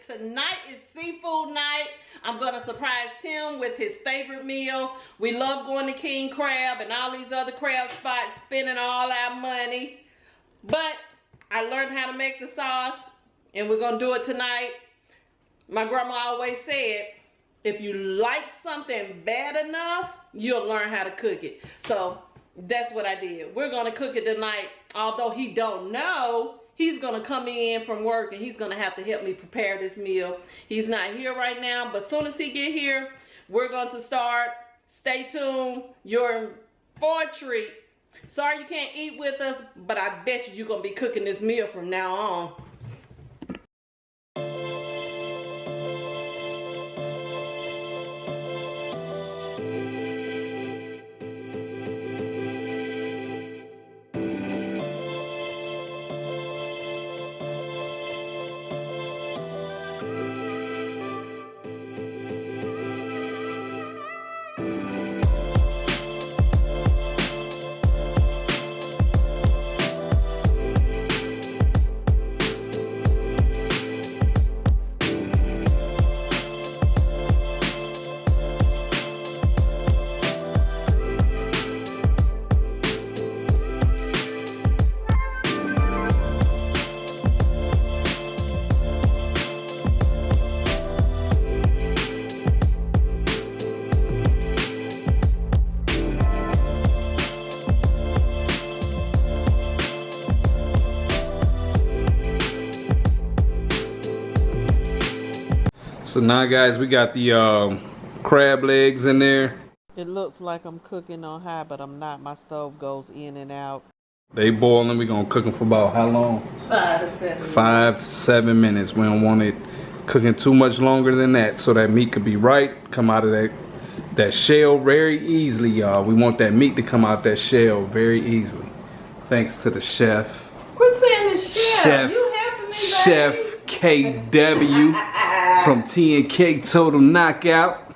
tonight is seafood night. I'm gonna surprise Tim with his favorite meal. We love going to King Crab and all these other crab spots, spending all our money. But I learned how to make the sauce, and we're gonna do it tonight. My grandma always said, if you like something bad enough, you'll learn how to cook it. So that's what I did. We're gonna cook it tonight. Although he don't know, he's gonna come in from work and he's gonna have to help me prepare this meal. He's not here right now, but as soon as he get here, we're going to start. Stay tuned. You're in for a treat. Sorry you can't eat with us, but I bet you're gonna be cooking this meal from now on. So now guys, we got the crab legs in there. It looks like I'm cooking on high, but I'm not. My stove goes in and out. They boiling. We're gonna cook them for about how long? 5 to 7. 5 to 7 minutes. We don't want it cooking too much longer than that, so that meat could be right, come out of that shell very easily, y'all. We want that meat to come out that shell very easily. Thanks to the chef. Quit saying the chef. You helping me, Chef KW from T&K Total Knockout.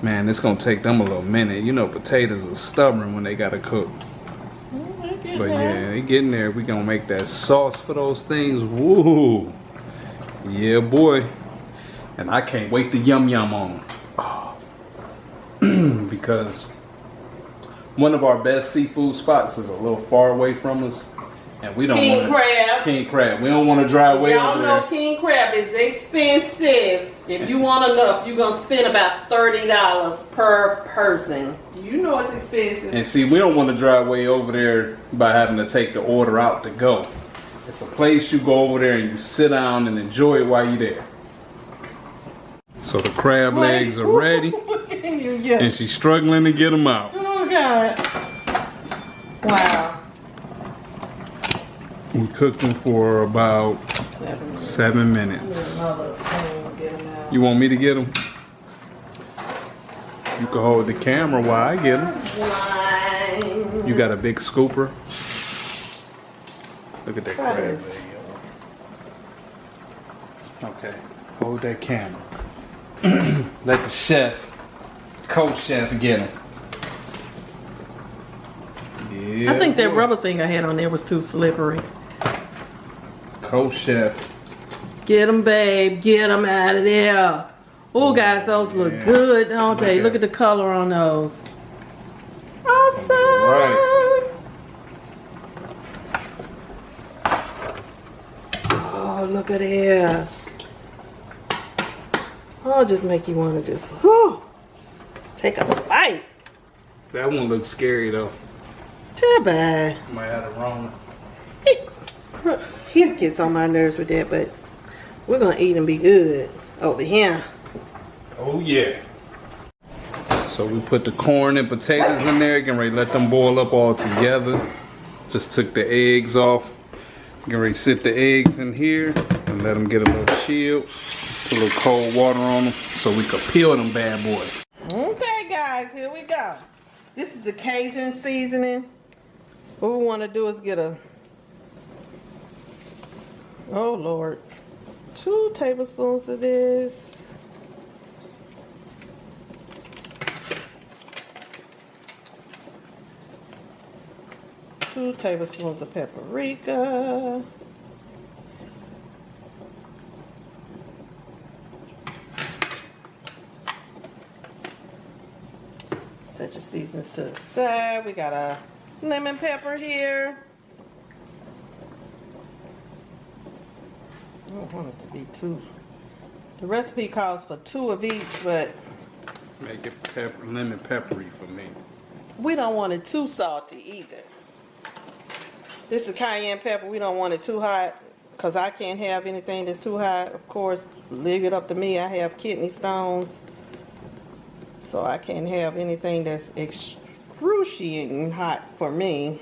Man, it's gonna take them a little minute. You know, potatoes are stubborn when they gotta cook. But yeah, they getting there. We gonna make that sauce for those things. Woo! Yeah, boy. And I can't wait to yum yum on them. Because one of our best seafood spots is a little far away from us. And we don't King Crab. King Crab. We don't want to drive way over there. Y'all know King Crab is expensive. If you want enough, you're going to spend about $30 per person. You know it's expensive. And see, we don't want to drive way over there by having to take the order out to go. It's a place you go over there and you sit down and enjoy it while you're there. So the crab legs are ready. And she's struggling to get them out. Oh, God. Wow. We cooked them for about 7 minutes. You want me to get them? You can hold the camera while I get them. You got a big scooper. Look at that crab leg. Okay, hold that camera. Let the chef, co-chef get them. Yeah, I think that rubber thing I had on there was too slippery. Co-chef. Get them, babe. Get them out of there. Oh, guys, those look good, don't they? Look at the color on those. Awesome. Right. Oh, look at it. Oh, just make you want to just whew, take a bite. That one looks scary though. Bye. Might have it wrong. He gets on my nerves with that, but we're gonna eat and be good over here. Oh yeah. So we put the corn and potatoes in there, getting ready to let them boil up all together. Just took the eggs off. Getting ready to sit the eggs in here and let them get a little chilled. Put a little cold water on them so we can peel them bad boys. Okay guys, here we go. This is the Cajun seasoning. What we want to do is get a, oh Lord, 2 tablespoons of this. Two tablespoons of paprika. Set your seasonings to the side. We got a lemon pepper here. I don't want it to be too. The recipe calls for 2 of each, but make it lemon peppery for me. We don't want it too salty either. This is cayenne pepper. We don't want it too hot because I can't have anything that's too hot. Of course, leave it up to me. I have kidney stones, so I can't have anything that's excruciating hot for me.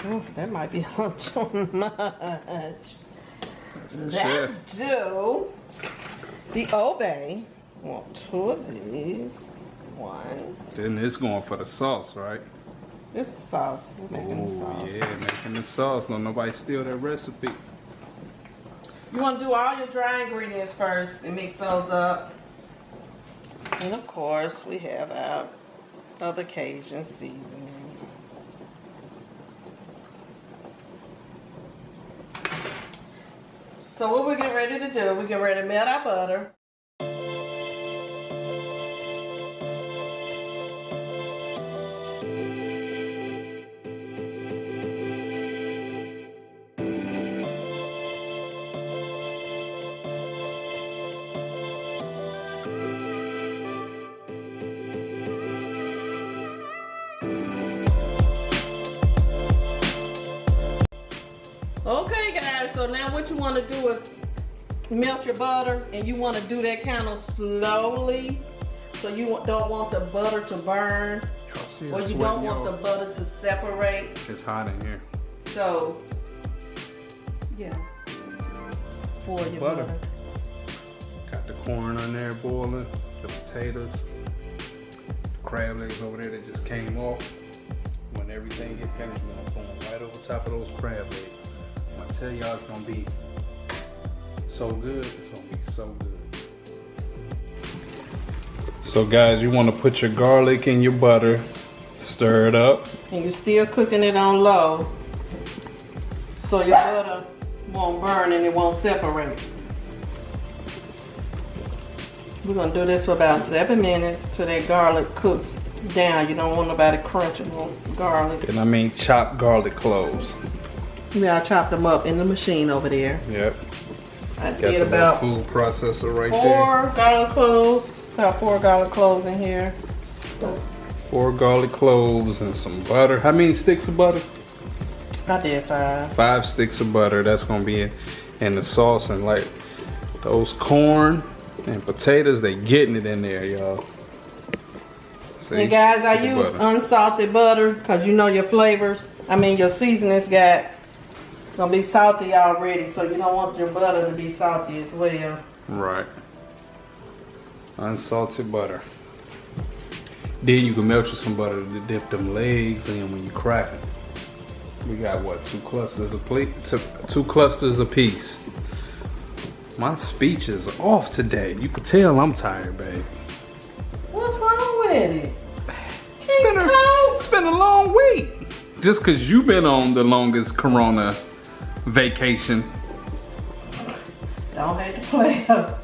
Oh, that might be a little too much. Let's do the obey. Want 2 of these. 1. Then it's going for the sauce, right? This is sauce. We're making the sauce. Yeah, making the sauce. Don't nobody steal that recipe. You want to do all your dry ingredients first and mix those up. And of course, we have our other Cajun seasoning. So what we're getting ready to do, we're getting ready to melt our butter. Okay guys, so now what you want to do is melt your butter, and you want to do that kind of slowly, so you don't want the butter to burn, or you don't want the butter to separate. It's hot in here. So yeah, pour your butter. Got the corn on there boiling, the potatoes, the crab legs over there that just came off. When everything get finished, I'm going right over top of those crab legs. I tell y'all it's gonna be so good. It's gonna be so good. So guys, you want to put your garlic in your butter, stir it up. And you're still cooking it on low, so your butter won't burn and it won't separate. We're gonna do this for about 7 minutes till that garlic cooks down. You don't want nobody crunching on garlic. And I mean chopped garlic cloves. Yeah, I chopped them up in the machine over there. Yep. I Got did the about food processor right 4 garlic cloves. About 4 garlic cloves in here. 4 garlic cloves and some butter. How many sticks of butter? I did 5. 5 sticks of butter. That's gonna be in the sauce, and like those corn and potatoes, they getting it in there, y'all. And guys, I use unsalted butter because you know your flavors. I mean your seasonings gonna be salty already, so you don't want your butter to be salty as well. Right. Unsalted butter. Then you can melt you some butter to dip them legs in when you crack it. We got what, 2 clusters of 2 clusters a piece. My speech is off today. You can tell I'm tired, babe. What's wrong with it? It's been a long week. Just cause you've been on the longest Corona vacation. Don't have to play up.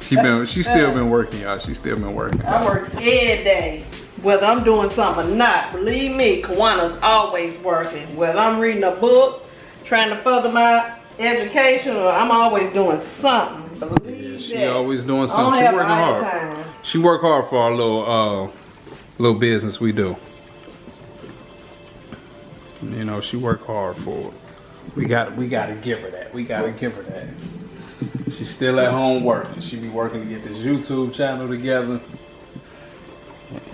She's still been working, y'all. She's still been working. I work every day, whether I'm doing something or not. Believe me, Kawana's always working. Whether I'm reading a book, trying to further my education, or I'm always doing something. Believe She that. always doing something. She working hard. Time. She work hard for our little business we do. You know, she work hard for it. We gotta give her that. We gotta give her that. She's still at home working. She be working to get this YouTube channel together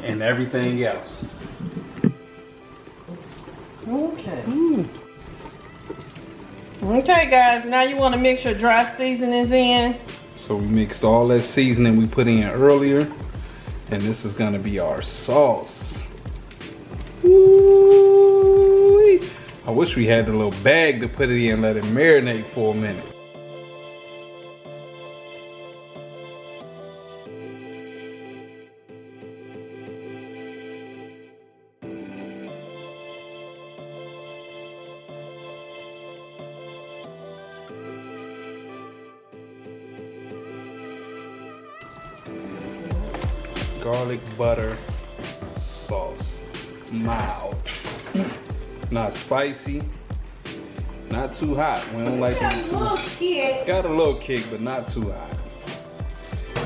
and everything else. Okay. Okay, guys. Now you want to mix your dry seasonings in. So we mixed all that seasoning we put in earlier, and this is gonna be our sauce. Ooh-wee. I wish we had the little bag to put it in and let it marinate for a minute. garlic butter sauce. Mild. Not spicy. Not too hot. We don't like it too hot. Got a little kick, but not too hot.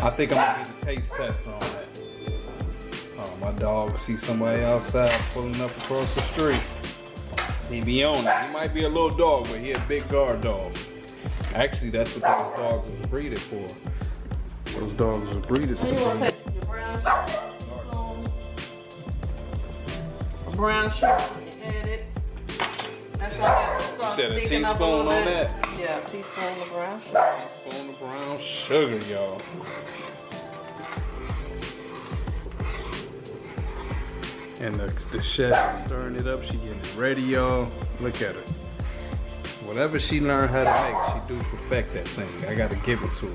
I think I'm gonna get a taste tester on that. Oh, my dog see somebody outside pulling up across the street. He be on it. He might be a little dog, but he a big guard dog. Actually, that's what those dogs was breeded for. Those dogs was breeded for. You want to take your brown sugar? Brown sugar, add it. That's like You said a teaspoon on that? Yeah, a teaspoon of brown sugar. Teaspoon of brown sugar, y'all. And the chef is stirring it up. She getting it ready, y'all. Look at her. Whatever she learned how to make, she do perfect that thing. I gotta give it to her.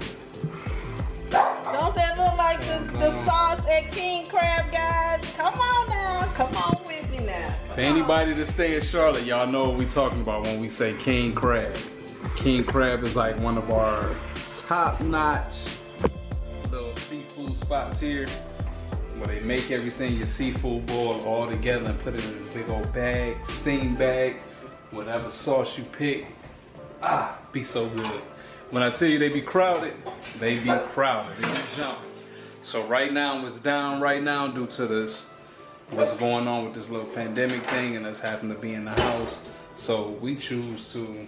Don't that look like the sauce at King Crab, guys? Come on now. Come on with me now. For anybody that stay in Charlotte, y'all know what we talking about when we say King Crab. King Crab is like one of our top-notch little seafood spots here, where they make everything, your seafood boil all together and put it in this big old bag, steam bag, whatever sauce you pick. Ah, be so good. When I tell you they be crowded, they be crowded. They be jumping. So right now it's down right now due to this, what's going on with this little pandemic thing, and us having to be in the house. So we choose to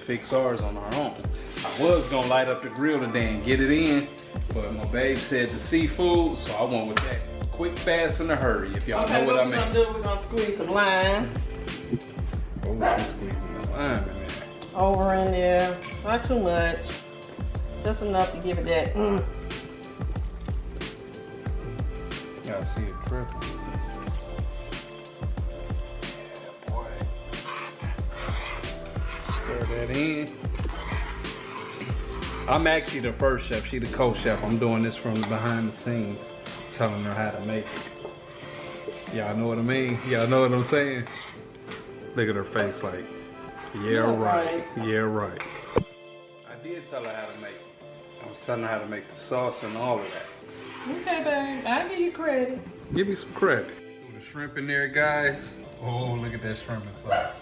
fix ours on our own. I was gonna light up the grill today and get it in, but my babe said the seafood, so I went with that. Quick, fast, in a hurry, if y'all know what I mean. We're gonna squeeze some lime. Oh, she's squeezing the lime in there. Over in there. Not too much. Just enough to give it that. Y'all see it dripping. Yeah, boy. Stir that in. I'm actually the first chef. She the co-chef. I'm doing this from behind the scenes, telling her how to make it. Y'all know what I mean? Y'all know what I'm saying? Look at her face like, yeah, right. Yeah, right. I did tell her how to make it. I was telling her how to make the sauce and all of that. Okay, babe. I'll give you credit. Give me some credit. Throw the shrimp in there, guys. Oh, look at that shrimp and sauce.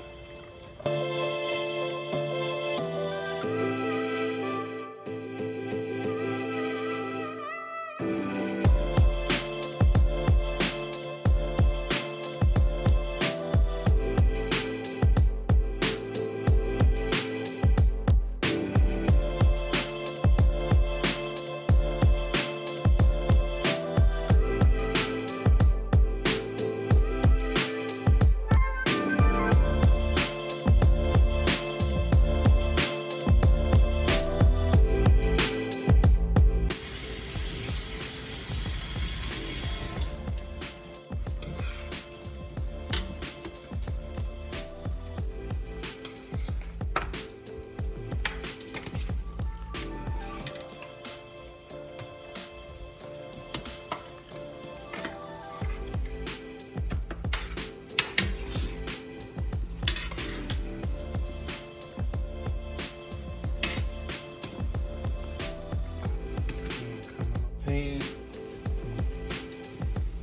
Pan.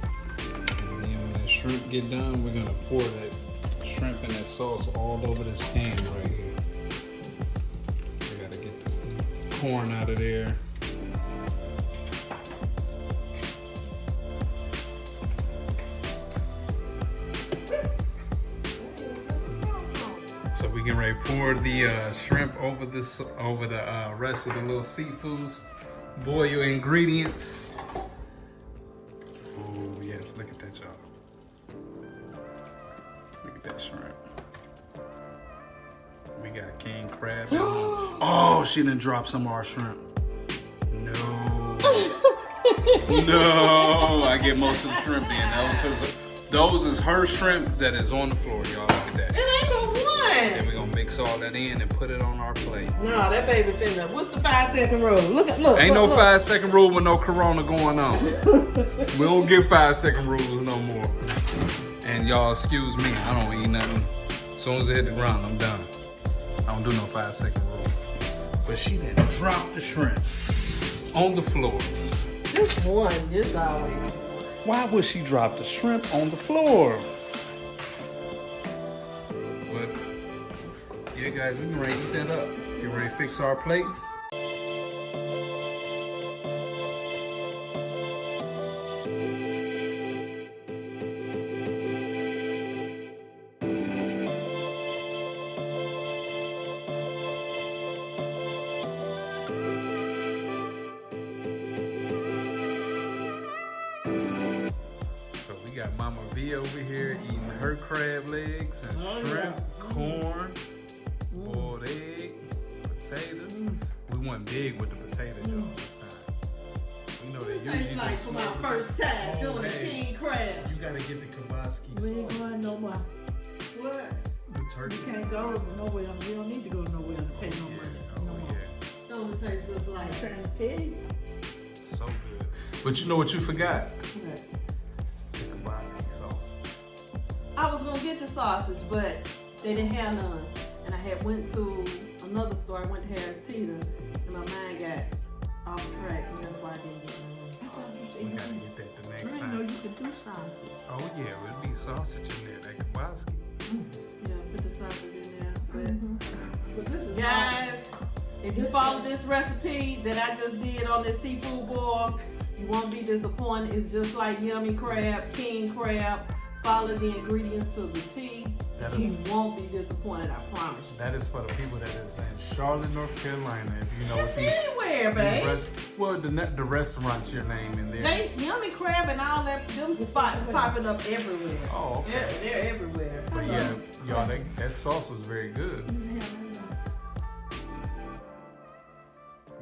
And then when that shrimp get done, we're gonna pour that shrimp and that sauce all over this pan right here. We gotta get the corn out of there. So we can ready to pour the shrimp over the rest of the little seafoods. Boil your ingredients. Oh yes, look at that, y'all. Look at that shrimp. We got king crab. Oh, she done dropped some of our shrimp. No. No, I get most of the shrimp in. Those is her shrimp that is on the floor, y'all. Look at that. It ain't no one. Then we're gonna mix all that in and put it on our plate. No, that baby's in there. What's the 5-second rule? Look. Ain't no look. 5-second rule with no corona going on. We don't get 5-second rules no more. And y'all, excuse me, I don't eat nothing. As soon as I hit the ground, I'm done. I don't do no 5-second rule. But she didn't drop the shrimp on the floor. Just one, just always. Why would she drop the shrimp on the floor? But yeah, guys, we can ready to eat that up. Get ready to fix our plates. We got Mama V over here eating her crab legs and shrimp, corn, boiled egg, potatoes. We went big with the potatoes this time. We know they usually like for my first time doing the king crab. You gotta get the Kibosky sauce. We ain't going no more. What? The turkey. We can't go nowhere. We don't need to go nowhere to pay no money. Don't taste just like I'm trying to tell you. So good. But you know what you forgot? What? The Kibosky sauce. I was gonna get the sausage, but they didn't have none. And I had went to another store. I went to Harris Teeter, and my mind got off track, and that's why I didn't get none. We gotta get that the next I didn't know time. you could do sausage. Oh yeah, it'll be sausage in there, that Kibosky. Yeah, put the sausage in there. But this is Guys, if you follow this recipe that I just did on this seafood boil, you won't be disappointed. It's just like yummy crab, king crab. Follow the ingredients to the T. You won't be disappointed, I promise you. That is for the people that is in Charlotte, North Carolina. If you know It's anywhere, babe. well, the restaurants you're naming there. They yummy crab and all that. Them spots popping up everywhere. Oh, okay. They're everywhere. But yeah, y'all, that sauce was very good.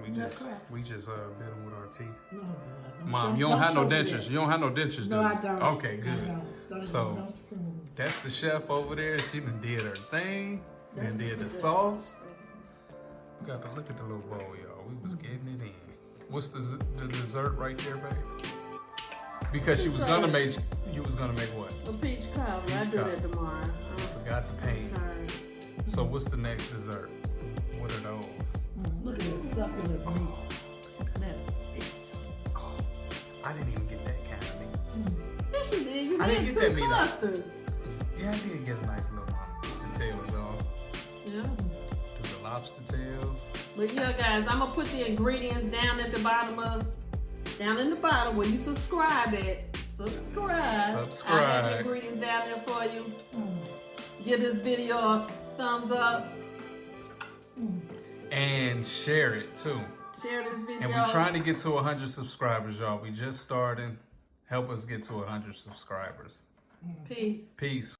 We just bit them with our teeth. No, Mom, you don't have no dentures. You don't have no dentures, do No, you? I don't. Okay, good. So that's the chef over there. She done did her thing. And did the sauce. You got to look at the little bowl, y'all. We was getting it in. What's the dessert right there, babe? Because you was gonna make what? A peach cobbler. I do that tomorrow. Forgot the paint. So what's the next dessert? What are those? Look at this succulent meat. I didn't even get that kind of meat. Yes, you did. You I didn't did get that two meat. clusters. Yeah, I did get a nice little lobster tails, y'all. Yeah. Do the lobster tails. But yeah, guys, I'm gonna put the ingredients down at the bottom where you subscribe at. Subscribe. I have the ingredients down there for you. Give this video a thumbs up. And share it too. Share this video. And we're trying to get to 100 subscribers, y'all. We just started. Help us get to 100 subscribers. Peace. Peace.